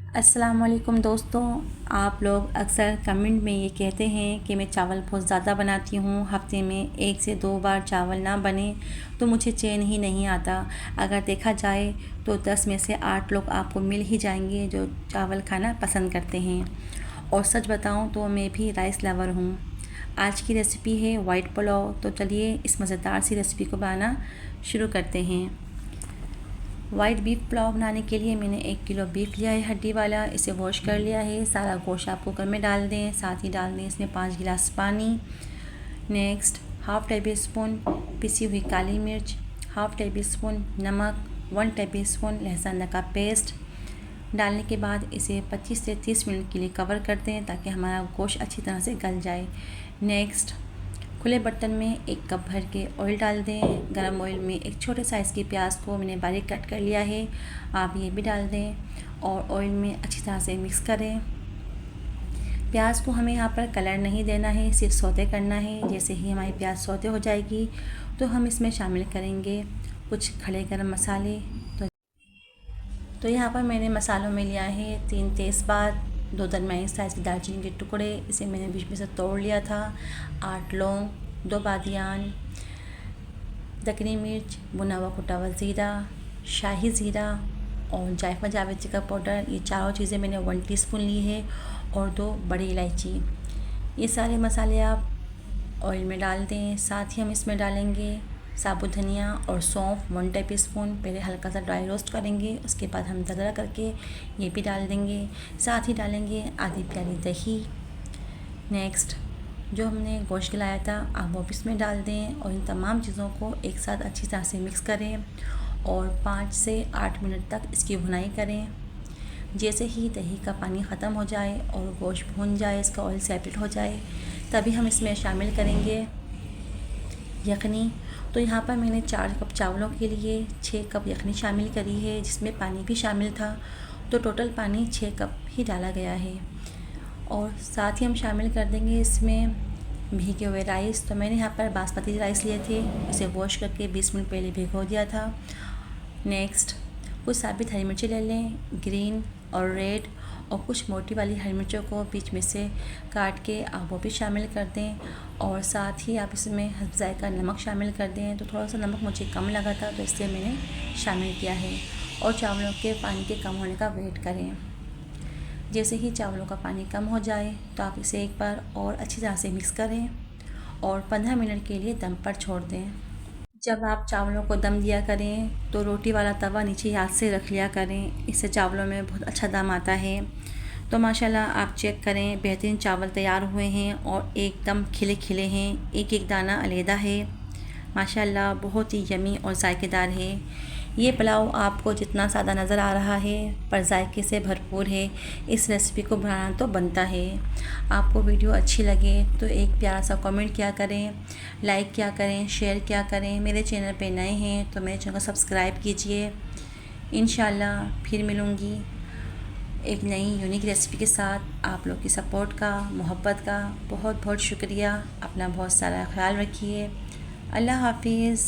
अस्सलाम वालेकुम दोस्तों। आप लोग अक्सर कमेंट में ये कहते हैं कि मैं चावल बहुत ज़्यादा बनाती हूँ, हफ्ते में 1 से 2 बार चावल ना बने तो मुझे चैन ही नहीं आता। अगर देखा जाए तो 10 में से 8 लोग आपको मिल ही जाएंगे जो चावल खाना पसंद करते हैं। और सच बताऊँ तो मैं भी राइस लवर हूँ। आज की रेसिपी है वाइट पुलाव। तो चलिए इस मज़ेदार सी रेसिपी को बनाना शुरू करते हैं। वाइट बीफ पुलाव बनाने के लिए मैंने 1 किलो बीफ लिया है हड्डी वाला। इसे वॉश कर लिया है। सारा गोश्त आप कुकर में डाल दें, साथ ही डाल दें इसमें 5 गिलास पानी। नेक्स्ट हाफ़ टेबल स्पून पिसी हुई काली मिर्च, हाफ़ टेबल स्पून नमक, 1 टेबल स्पून लहसुन का पेस्ट डालने के बाद इसे 25 से 30 मिनट के लिए कवर कर दें ताकि हमारा गोश्त अच्छी तरह से गल जाए। नेक्स्ट खुले बर्तन में 1 कप भर के ऑयल डाल दें। गरम ऑयल में एक छोटे साइज़ की प्याज को मैंने बारीक कट कर लिया है, आप ये भी डाल दें और ऑयल में अच्छी तरह से मिक्स करें। प्याज को हमें यहाँ पर कलर नहीं देना है, सिर्फ सौते करना है। जैसे ही हमारी प्याज सौते हो जाएगी तो हम इसमें शामिल करेंगे कुछ खड़े गरम मसाले। तो यहाँ पर मैंने मसालों में लिया है 3 तेज़पात, 2 दरमियानी साइज़ के दालचीनी के टुकड़े, इसे मैंने बीच में से तोड़ लिया था, 8 लौंग, 2 बादियान, दखनी मिर्च, भुना हुआ कुटा हुआ ज़ीरा, शाही ज़ीरा और जायफल जावित्री का पाउडर। ये चारों चीज़ें मैंने 1 टीस्पून ली है और 2 बड़ी इलायची। ये सारे मसाले आप ऑयल में डाल दें। साथ ही हम इसमें डालेंगे साबुत धनिया और सौंफ 1 टेबल स्पून। पहले हल्का सा ड्राई रोस्ट करेंगे, उसके बाद हम दरदरा करके ये भी डाल देंगे। साथ ही डालेंगे आधी प्याली दही। नेक्स्ट जो हमने गोश्त गलाया था आप वो भी इसमें डाल दें और इन तमाम चीज़ों को एक साथ अच्छी तरह से मिक्स करें और 5 से 8 मिनट तक इसकी भुनाई करें। जैसे ही दही का पानी ख़त्म हो जाए और गोश्त भून जाए, इसका ऑयल सेपरेट हो जाए, तभी हम इसमें शामिल करेंगे यखनी। तो यहाँ पर मैंने 4 कप चावलों के लिए 6 कप यखनी शामिल करी है, जिसमें पानी भी शामिल था। तो टोटल पानी 6 कप ही डाला गया है। और साथ ही हम शामिल कर देंगे इसमें भीगे हुए राइस। तो मैंने यहाँ पर बासमती राइस लिए थे, इसे वॉश करके 20 मिनट पहले भिगो दिया था। नेक्स्ट कुछ साबित हरी मिर्ची ले लें, ग्रीन और रेड, और कुछ मोटी वाली हरी मिर्चों को बीच में से काट के आप वो भी शामिल कर दें। और साथ ही आप इसमें हस्ब ज़ायक़ा नमक शामिल कर दें। तो थोड़ा सा नमक मुझे कम लगा था तो इसलिए मैंने शामिल किया है। और चावलों के पानी के कम होने का वेट करें। जैसे ही चावलों का पानी कम हो जाए तो आप इसे एक बार और अच्छी तरह से मिक्स करें और 15 मिनट के लिए दम पर छोड़ दें। जब आप चावलों को दम दिया करें तो रोटी वाला तवा नीचे हाथ से रख लिया करें, इससे चावलों में बहुत अच्छा दम आता है। तो माशाल्लाह आप चेक करें, बेहतरीन चावल तैयार हुए हैं और एकदम खिले खिले हैं, एक एक दाना अलहदा है। माशाल्लाह बहुत ही यमी और जायकेदार है। ये पुलाव आपको जितना सादा नज़र आ रहा है पर जायके से भरपूर है। इस रेसिपी को बनाना तो बनता है। आपको वीडियो अच्छी लगे तो एक प्यारा सा कमेंट किया करें, लाइक किया करें, शेयर किया करें। मेरे चैनल पे नए हैं तो मेरे चैनल को सब्सक्राइब कीजिए। इंशाल्लाह फिर मिलूँगी एक नई यूनिक रेसिपी के साथ। आप लोग की सपोर्ट का, मोहब्बत का बहुत बहुत शुक्रिया। अपना बहुत सारा ख्याल रखिए। अल्लाह हाफिज़।